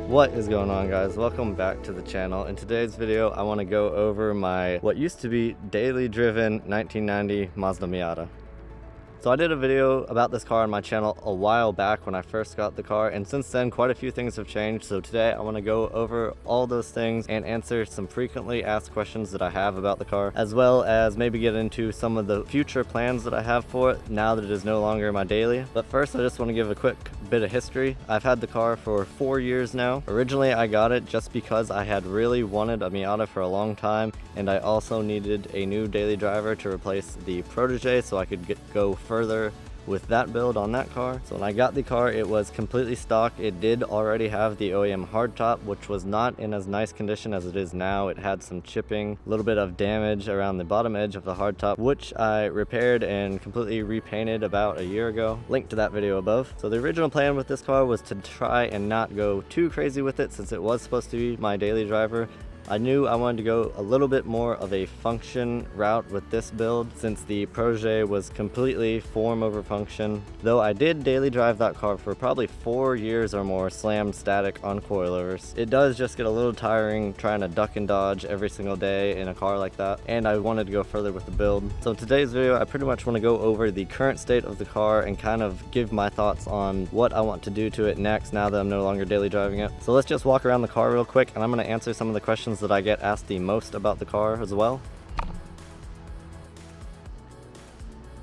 What is going on, guys? Welcome back to the channel. In today's video I want to go over my what used to be daily driven 1990 Mazda Miata. So I did a video about this car on my channel a while back when I first got the car, and since then quite a few things have changed. So today I want to go over all those things and answer some frequently asked questions that I have about the car, as well as maybe get into some of the future plans that I have for it now that it is no longer my daily. But first I just want to give a quick bit of history. I've had the car for 4 years now. Originally I got it just because I had really wanted a Miata for a long time, and I also needed a new daily driver to replace the Protege so I could go further with that build on that car. So when I got the car, it was completely stock. It did already have the OEM hardtop, which was not in as nice condition as it is now. It had some chipping, a little bit of damage around the bottom edge of the hardtop, which I repaired and completely repainted about a year ago. Link to that video above. So the original plan with this car was to try and not go too crazy with it, since it was supposed to be my daily driver. I knew I wanted to go a little bit more of a function route with this build, since the Protege was completely form over function. Though I did daily drive that car for probably 4 years or more slammed static on coilovers. It does just get a little tiring trying to duck and dodge every single day in a car like that, and I wanted to go further with the build. So in today's video I pretty much want to go over the current state of the car and kind of give my thoughts on what I want to do to it next now that I'm no longer daily driving it. So let's just walk around the car real quick, and I'm going to answer some of the questions that I get asked the most about the car as well.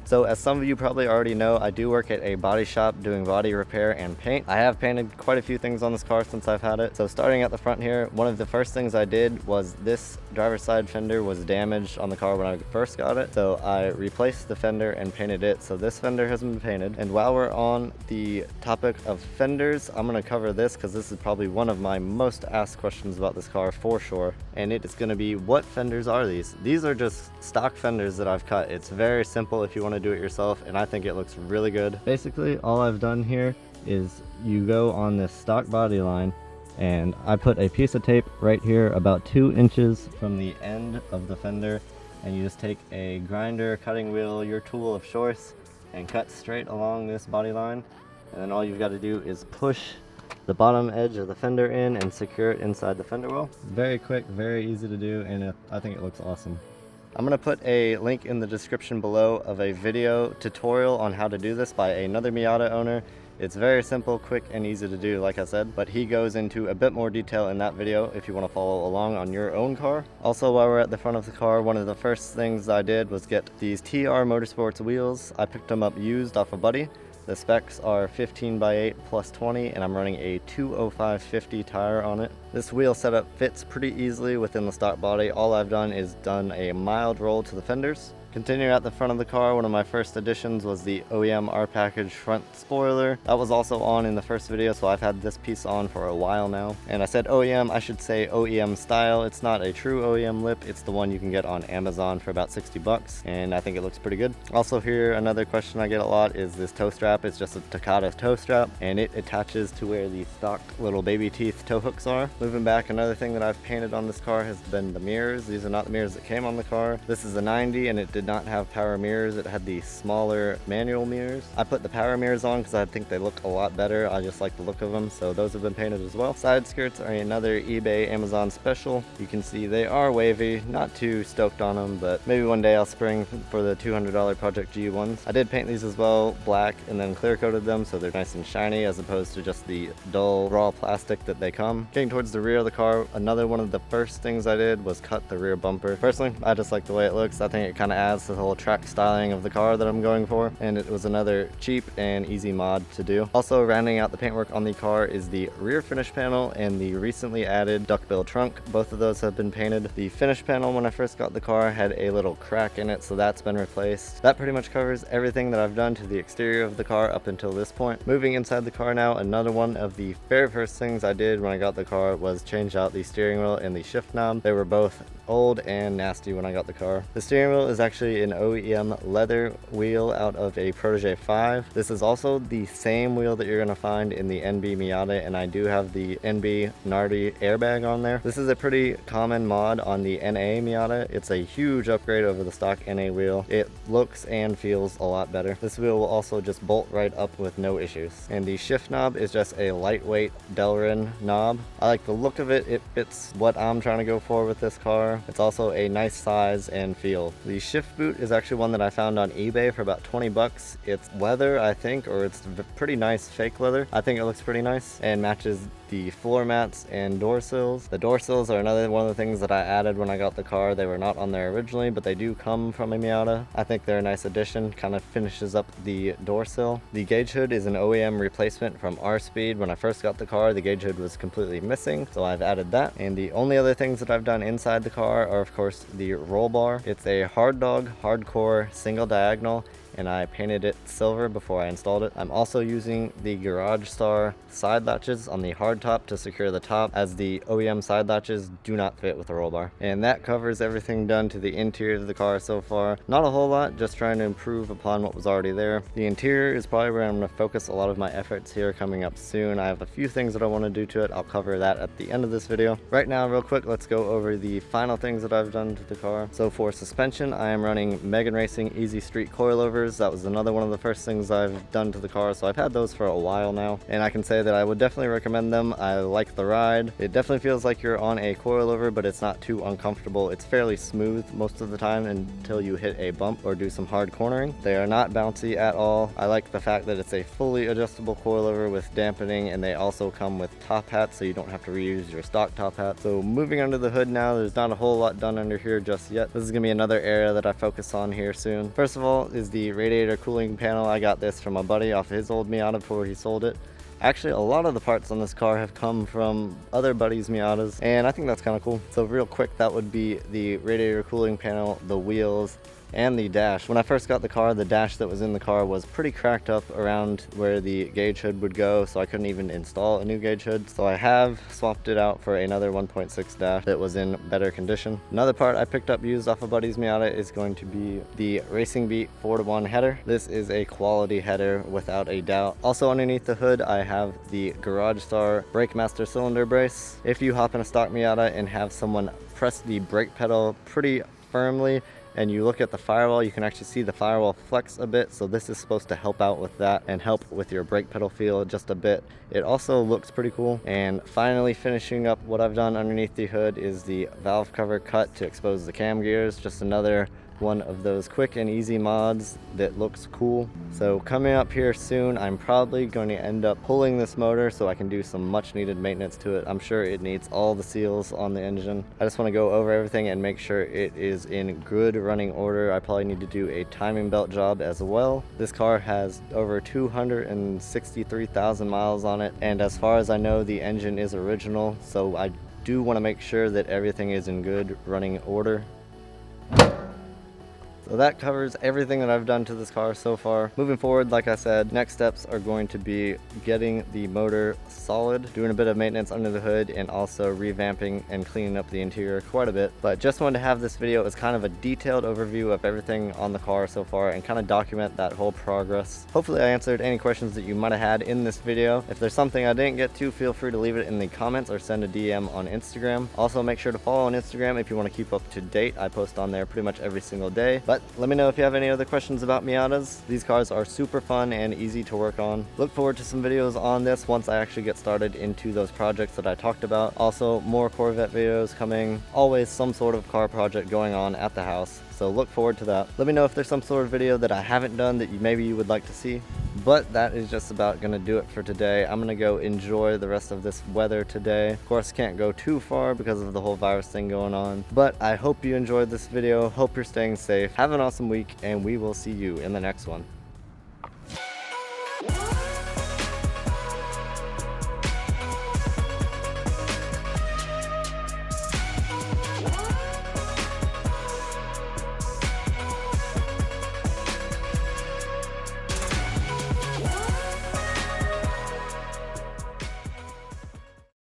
So as some of you probably already know, I do work at a body shop doing body repair and paint. I have painted quite a few things on this car since I've had it. So starting at the front here, one of the first things I did was this driver's side fender was damaged on the car when I first got it. So I replaced the fender and painted it. So this fender has been painted. And while we're on the topic of fenders, I'm going to cover this because this is probably one of my most asked questions about this car for sure. And it is going to be, what fenders are these? These are just stock fenders that I've cut. It's very simple if you want to do it yourself, and I think it looks really good. Basically all I've done here is you go on this stock body line, and I put a piece of tape right here about 2 inches from the end of the fender, and you just take a grinder, cutting wheel, your tool of choice, and cut straight along this body line. And then all you've got to do is push the bottom edge of the fender in and secure it inside the fender well. Very quick, very easy to do, and I think it looks awesome. I'm going to put a link in the description below of a video tutorial on how to do this by another Miata owner. It's very simple, quick, and easy to do, like I said, but he goes into a bit more detail in that video if you want to follow along on your own car. Also, while we're at the front of the car, one of the first things I did was get these TR Motorsports wheels. I picked them up used off a buddy. The specs are 15x8 plus 20, and I'm running a 205/50 tire on it. This wheel setup fits pretty easily within the stock body. All I've done is done a mild roll to the fenders. Continuing at the front of the car, one of my first additions was the OEM R-Package front spoiler. That was also on in the first video, so I've had this piece on for a while now. And I said OEM, I should say OEM style. It's not a true OEM lip, it's the one you can get on Amazon for about 60 bucks, and I think it looks pretty good. Also here, another question I get a lot is this toe strap. It's just a Takata toe strap, and it attaches to where the stock little baby teeth toe hooks are. Moving back, another thing that I've painted on this car has been the mirrors. These are not the mirrors that came on the car. This is a 90, and it did not have power mirrors. It had the smaller manual mirrors. I put the power mirrors on because I think they look a lot better. I just like the look of them, so those have been painted as well. Side skirts are another eBay Amazon special. You can see they are wavy. Not too stoked on them, but maybe one day I'll spring for the $200 Project G ones. I did paint these as well black and then clear coated them so they're nice and shiny as opposed to just the dull raw plastic that they come. Getting towards the rear of the car, another one of the first things I did was cut the rear bumper. Personally, I just like the way it looks. I think it kind of adds to the whole track styling of the car that I'm going for, and it was another cheap and easy mod to do. Also rounding out the paintwork on the car is the rear finish panel and the recently added duckbill trunk. Both of those have been painted. The finish panel when I first got the car had a little crack in it, so that's been replaced. That pretty much covers everything that I've done to the exterior of the car up until this point. Moving inside the car now, another one of the very first things I did when I got the car was change out the steering wheel and the shift knob. They were both old and nasty when I got the car. The steering wheel is actually an OEM leather wheel out of a Protege 5. This is also the same wheel that you're going to find in the NB Miata, and I do have the NB Nardi airbag on there. This is a pretty common mod on the NA Miata. It's a huge upgrade over the stock NA wheel. It looks and feels a lot better. This wheel will also just bolt right up with no issues. And the shift knob is just a lightweight Delrin knob. I like the look of it. It fits what I'm trying to go for with this car. It's also a nice size and feel. The shift boot is actually one that I found on eBay for about 20 bucks. It's leather, I think, or it's pretty nice fake leather. I think it looks pretty nice and matches the floor mats and door sills. The door sills are another one of the things that I added when I got the car. They were not on there originally, but they do come from a Miata. I think they're a nice addition, kind of finishes up the door sill. The gauge hood is an OEM replacement from R-Speed. When I first got the car, the gauge hood was completely missing, so I've added that. And the only other things that I've done inside the car are, of course, the roll bar. It's a Hard Dog hardcore single diagonal, and I painted it silver before I installed it. I'm also using the Garage Star side latches on the hardtop to secure the top, as the OEM side latches do not fit with the roll bar. And that covers everything done to the interior of the car so far. Not a whole lot, just trying to improve upon what was already there. The interior is probably where I'm going to focus a lot of my efforts here coming up soon. I have a few things that I want to do to it. I'll cover that at the end of this video. Right now, real quick, let's go over the final things that I've done to the car. So for suspension, I am running Megan Racing Easy Street Coilovers. That was another one of the first things I've done to the car, so I've had those for a while now, and I can say that I would definitely recommend them. I like the ride. It definitely feels like you're on a coilover, but it's not too uncomfortable. It's fairly smooth most of the time until you hit a bump or do some hard cornering. They are not bouncy at all. I like the fact that it's a fully adjustable coilover with dampening, and they also come with top hats, so you don't have to reuse your stock top hat. So moving under the hood now, there's not a whole lot done under here just yet. This is gonna be another area that I focus on here soon. First of all is the radiator cooling panel. I got this from a buddy off his old Miata before he sold it. Actually, a lot of the parts on this car have come from other buddies' Miatas, and I think that's kind of cool. So real quick, that would be the radiator cooling panel, the wheels, and the dash. When I first got the car, the dash that was in the car was pretty cracked up around where the gauge hood would go, so I couldn't even install a new gauge hood. So I have swapped it out for another 1.6 dash that was in better condition. Another part I picked up used off a buddy's Miata is going to be the Racing Beat 4-to-1 header. This is a quality header without a doubt. Also underneath the hood, I have the Garage Star Brake Master cylinder brace. If you hop in a stock Miata and have someone press the brake pedal pretty firmly, and you look at the firewall, you can actually see the firewall flex a bit, so this is supposed to help out with that and help with your brake pedal feel just a bit. It also looks pretty cool. And finally, finishing up what I've done underneath the hood is the valve cover cut to expose the cam gears. Just another one of those quick and easy mods that looks cool. So coming up here soon, I'm probably going to end up pulling this motor so I can do some much needed maintenance to it. I'm sure it needs all the seals on the engine. I just want to go over everything and make sure it is in good running order. I probably need to do a timing belt job as well. This car has over 263,000 miles on it, and as far as I know, the engine is original, so I do want to make sure that everything is in good running order. So that covers everything that I've done to this car so far. Moving forward, like I said, next steps are going to be getting the motor solid, doing a bit of maintenance under the hood, and also revamping and cleaning up the interior quite a bit. But just wanted to have this video as kind of a detailed overview of everything on the car so far and kind of document that whole progress. Hopefully I answered any questions that you might have had in this video. If there's something I didn't get to, feel free to leave it in the comments or send a DM on Instagram. Also, make sure to follow on Instagram if you want to keep up to date. I post on there pretty much every single day. But let me know if you have any other questions about Miatas. These cars are super fun and easy to work on. Look forward to some videos on this once I actually get started into those projects that I talked about. Also, more Corvette videos coming. Always some sort of car project going on at the house, so look forward to that. Let me know if there's some sort of video that I haven't done that maybe you would like to see. But that is just about gonna do it for today. I'm gonna go enjoy the rest of this weather today. Of course, can't go too far because of the whole virus thing going on. But I hope you enjoyed this video. Hope you're staying safe. Have an awesome week, and we will see you in the next one.